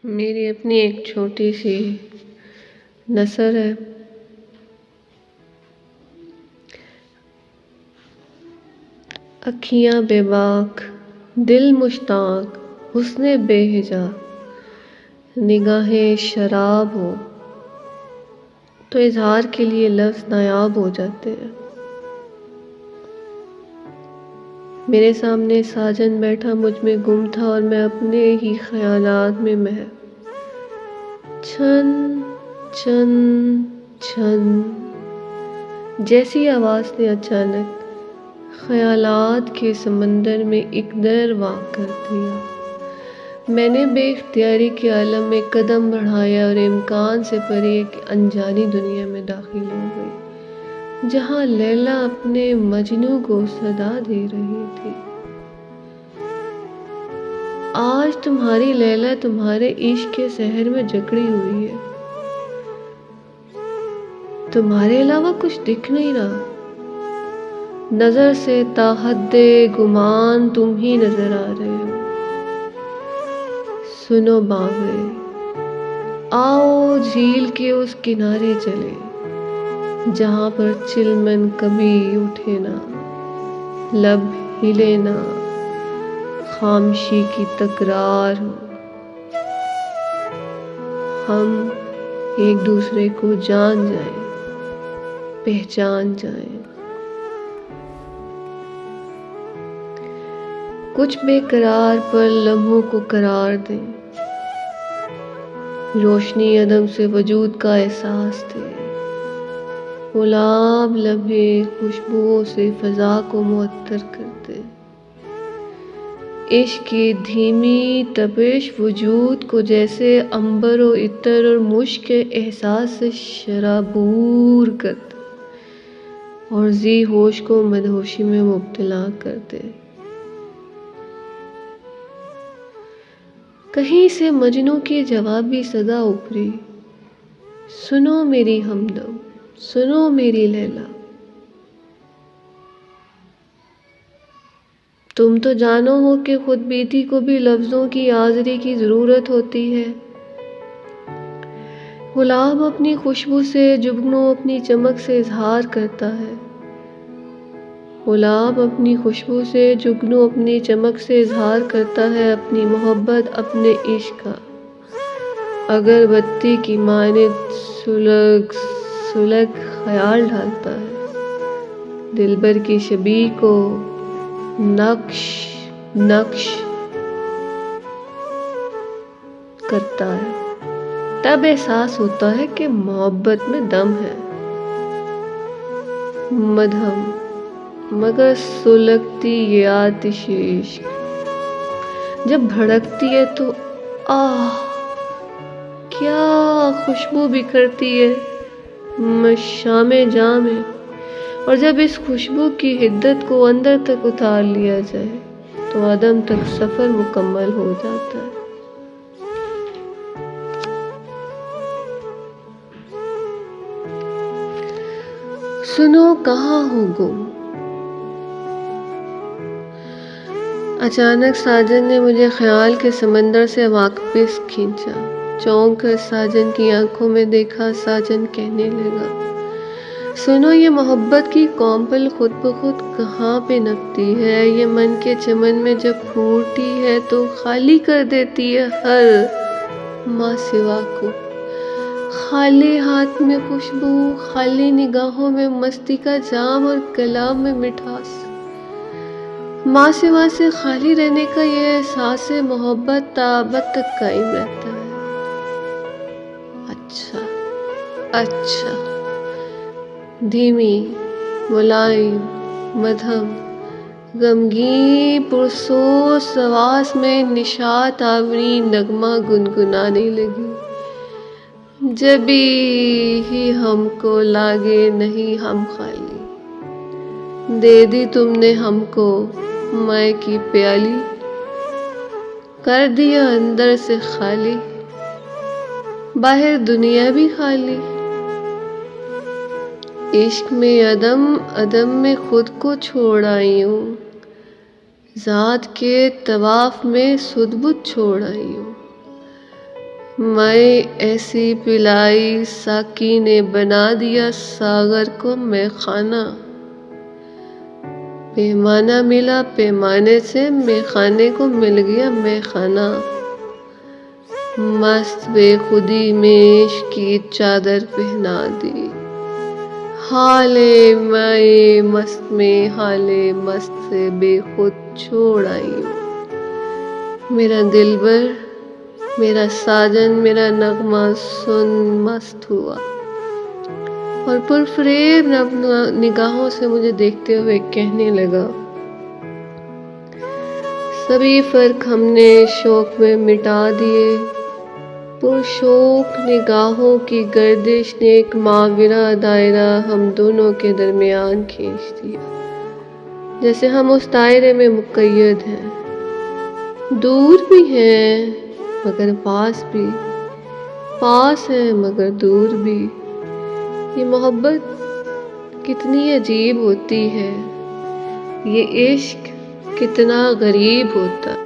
میری اپنی ایک چھوٹی سی نثر ہے۔ اکھیاں بے باک، دل مشتاق، حسن بے حجا، نگاہیں شراب ہو تو اظہار کے لیے لفظ نایاب ہو جاتے ہیں۔ میرے سامنے ساجن بیٹھا مجھ میں گم تھا اور میں اپنے ہی خیالات میں محو۔ چھن چھن چھن جیسی آواز نے اچانک خیالات کے سمندر میں ایک در واقع کر دیا۔ میں نے بے اختیاری کے عالم میں قدم بڑھایا اور امکان سے پرے ایک انجانی دنیا میں داخل ہو گئی، جہاں لیلا اپنے مجنوں کو صدا دے رہی تھی۔ آج تمہاری لیلا تمہارے عشق کے سحر میں جکڑی ہوئی ہے، تمہارے علاوہ کچھ دکھ نہیں رہا۔ نظر سے تا حد گمان تم ہی نظر آ رہے ہو۔ سنو باوے، آؤ جھیل کے اس کنارے چلے جہاں پر چلمن کبھی اٹھے نہ، لب ہلے نہ، خاموشی کی تکرار ہو۔ ہم ایک دوسرے کو جان جائیں، پہچان جائیں۔ کچھ بے قرار پر لمحوں کو قرار دیں، روشنی عدم سے وجود کا احساس دے، گلاب لمحے خوشبوؤں سے فضا کو معطر کر دے۔ عشق کی دھیمی تپش وجود کو جیسے عنبر و عطر اور مشک کے احساس سے شرابور کر دے اور ذی ہوش کو مدہوشی میں مبتلا کر دے۔ کہیں سے مجنوں کی جوابی صدا ابھری، سنو میری ہمدم، سنو میری لیلا۔ تم تو جانو ہو کہ خود بیتی کو بھی لفظوں کی حاضری کی ضرورت ہوتی ہے۔ گلاب اپنی خوشبو سے، جگنو اپنی چمک سے اظہار کرتا ہے۔ گلاب اپنی خوشبو سے، جگنو اپنی چمک سے اظہار کرتا ہے اپنی محبت، اپنے عشق کا۔ اگربتی کی مانند سلگ سلگ خیال ڈھالتا ہے، دلبر کی شبیہ کو نقش نقش کرتا ہے۔ تب احساس ہوتا ہے کہ محبت میں دم ہے، مدھم مگر سلگتی یہ آتش عشق۔ جب بھڑکتی ہے تو آہ کیا خوشبو بکھرتی ہے شام جاں میں، اور جب اس خوشبو کی حدت کو اندر تک اتار لیا جائے تو عدم تک سفر مکمل ہو جاتا ہے۔ سنو کہاں ہو گم۔ اچانک ساجن نے مجھے خیال کے سمندر سے واپس کھینچا۔ چونک کر ساجن کی آنکھوں میں دیکھا، ساجن کہنے لگا، سنو یہ محبت کی کومپل خود بخود کہاں پہ نپتی ہے، یہ من کے چمن میں جب پھوٹتی ہے تو خالی کر دیتی ہے ہر ماں سوا کو۔ خالی ہاتھ میں خوشبو، خالی نگاہوں میں مستی کا جام اور کلام میں مٹھاس، ماں سوا سے خالی رہنے کا یہ احساس محبت تا ابد تک قائم رہتا ہے۔ اچھا اچھا، دھیمی ملائم مدھم غمگین پرسوز آواز میں نشاط آوری نغمہ گنگنانے لگی۔ جبھی ہی ہم کو لاگے نہیں ہم خالی، دے دی تم نے ہم کو مے کی پیالی، کر دیا اندر سے خالی، باہر دنیا بھی خالی۔ عشق میں عدم، عدم میں خود کو چھوڑ آئی ہوں، ذات کے طواف میں سد بد چھوڑ آئی ہوں۔ میں ایسی پلائی ساقی نے بنا دیا ساغر کو میں خانہ، پیمانہ ملا پیمانے سے میں خانے کو مل گیا میں خانہ، مست بے خودی میں عشق کی چادر پہنا دی، حال میں مست میں حال مست سے بے خود چھوڑ آئی ہوں، میرا دلبر میرا ساجن میرا نغمہ سن مست ہوا اور پرفریب نگاہوں سے مجھے دیکھتے ہوئے کہنے لگا، سبھی فرق ہم نے شوق میں مٹا دیے، پرشوق نگاہوں کی گردش نے ایک ماورا دائرہ ہم دونوں کے درمیان کھینچ دیا، جیسے ہم اس دائرے میں مقید ہیں، دور بھی ہیں مگر پاس بھی، پاس ہے مگر دور بھی، یہ محبت کتنی عجیب ہوتی ہے، یہ عشق کتنا غریب ہوتا ہے۔